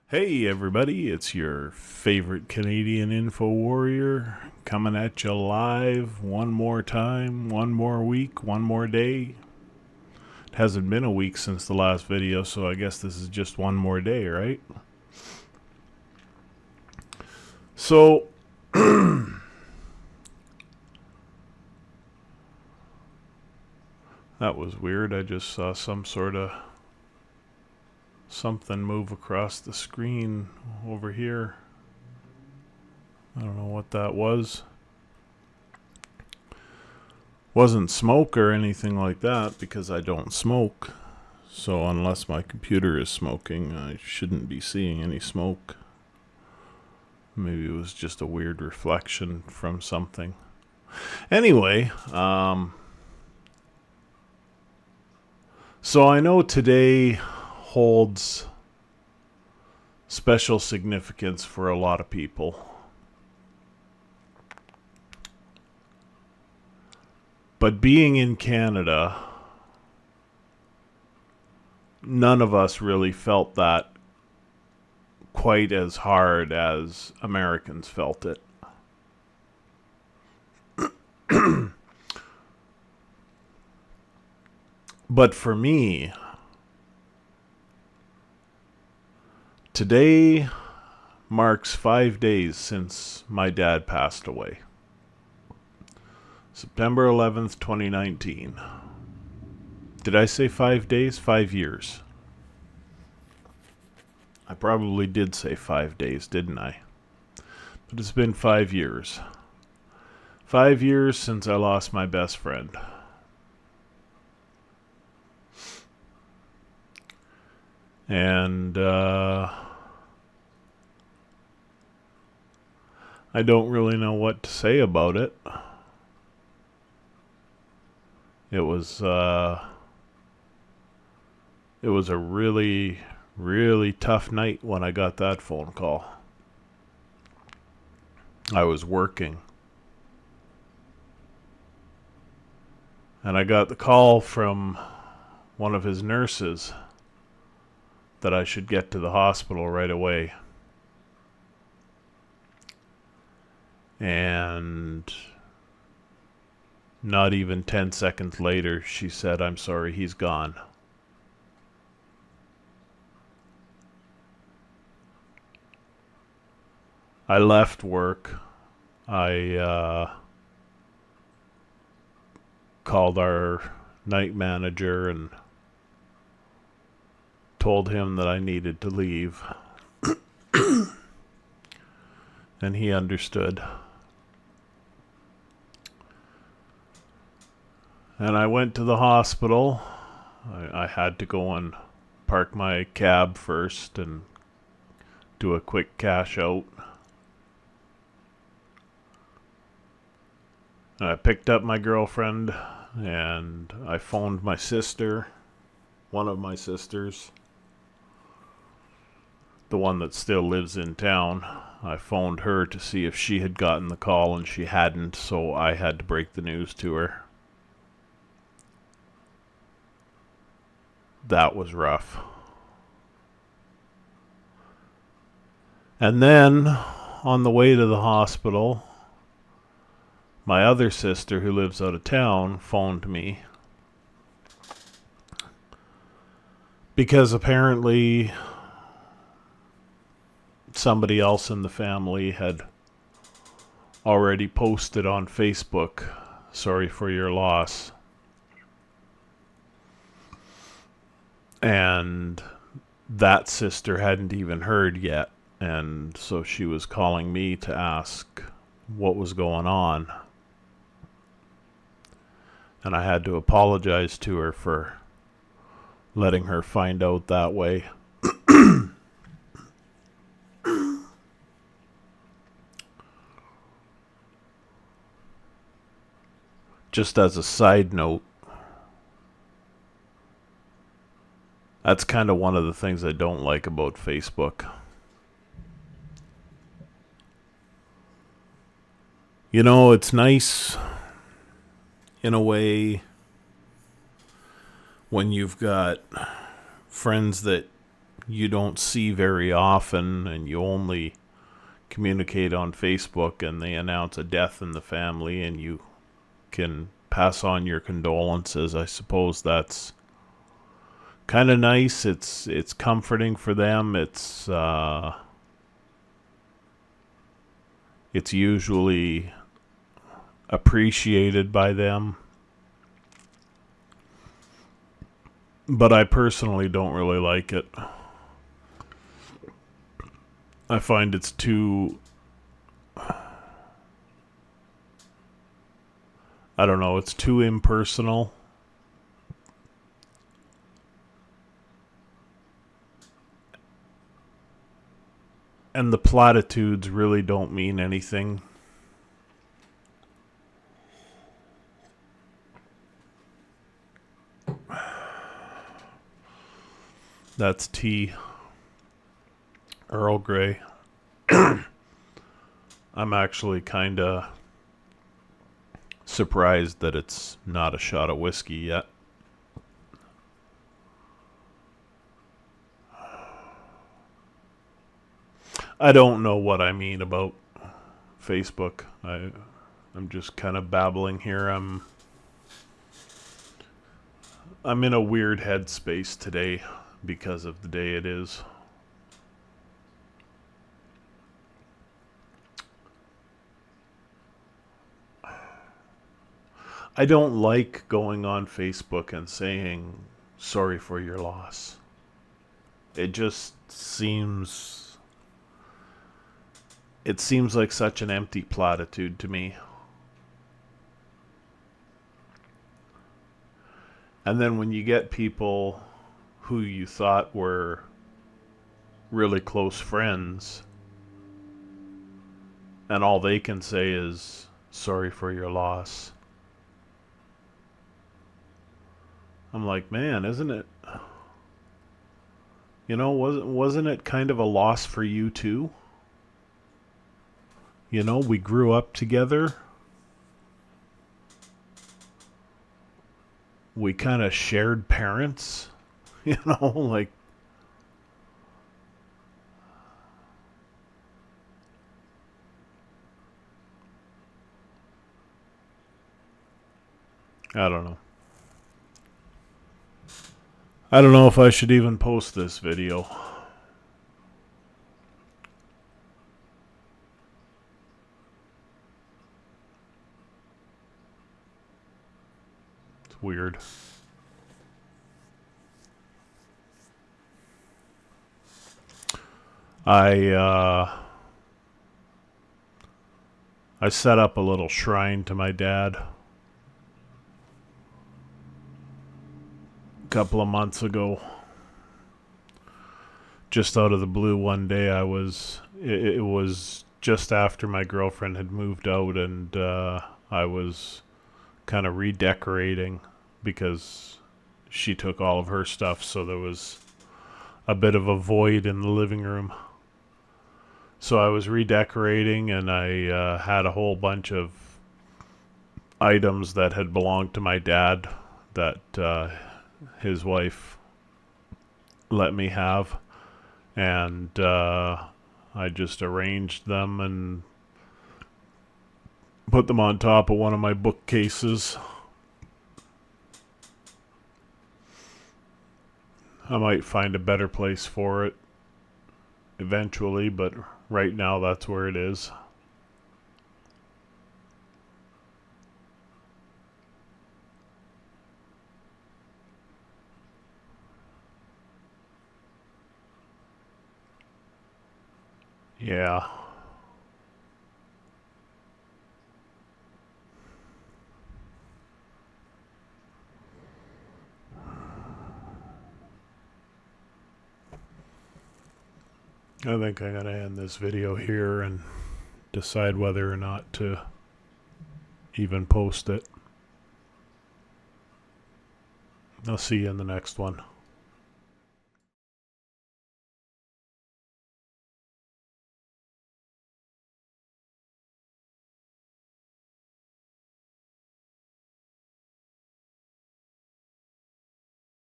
Hey everybody, it's your favorite Canadian info warrior coming at you live one more time, one more week, one more day. It hasn't been a week since the last video, so I guess this is just one more day, right? So, that was weird. I just saw some sort of something move across the screen over here. I don't know what that was. Wasn't smoke or anything like that because I don't smoke. So unless my computer is smoking, I shouldn't be seeing any smoke. Maybe it was just a weird reflection from something. Anyway, so I know today holds special significance for a lot of people. But being in Canada, none of us really felt that quite as hard as Americans felt it. But for me, today marks 5 days since my dad passed away. September 11th, 2019. Did I say 5 days? 5 years. I probably did say 5 days, didn't I? But it's been 5 years. 5 years since I lost my best friend. And I don't really know what to say about it. It was a really, really tough night when I got that phone call. I was working. And I got the call from one of his nurses that I should get to the hospital right away. And not even 10 seconds later, she said, "I'm sorry, he's gone." I left work. I called our night manager and told him that I needed to leave. And he understood. And I went to the hospital. I had to go and park my cab first and do a quick cash out. I picked up my girlfriend and I phoned my sister, one of my sisters, the one that still lives in town. I phoned her to see if she had gotten the call and she hadn't, so I had to break the news to her. That was rough. And then, on the way to the hospital, my other sister, who lives out of town, phoned me. Because apparently somebody else in the family had already posted on Facebook, "Sorry for your loss." And that sister hadn't even heard yet. And so she was calling me to ask what was going on. And I had to apologize to her for letting her find out that way. Just as a side note, that's kind of one of the things I don't like about Facebook. You know, it's nice in a way when you've got friends that you don't see very often, and you only communicate on Facebook, and they announce a death in the family and you can pass on your condolences. I suppose that's kind of nice. It's comforting for them. It's usually appreciated by them. But I personally don't really like it. I find it's too, I don't know, it's too impersonal. And the platitudes really don't mean anything. That's tea. Earl Grey. I'm actually kind of surprised that it's not a shot of whiskey yet. I don't know what I mean about Facebook. I'm just kind of babbling here. I'm in a weird headspace today because of the day it is. I don't like going on Facebook and saying sorry for your loss. It just seems like such an empty platitude to me. And then when you get people who you thought were really close friends, and all they can say is sorry for your loss, I'm like, man, isn't it, wasn't it kind of a loss for you too? We grew up together. We kind of shared parents, like, I don't know. I don't know if I should even post this video. It's weird. I set up a little shrine to my dad a couple of months ago. Just out of the blue one day, it was just after my girlfriend had moved out, and I was kind of redecorating because she took all of her stuff, so there was a bit of a void in the living room. So I was redecorating, and I had a whole bunch of items that had belonged to my dad that his wife let me have. And I just arranged them and put them on top of one of my bookcases. I might find a better place for it eventually, but right now that's where it is. Yeah. I think I'm going to end this video here and decide whether or not to even post it. I'll see you in the next one.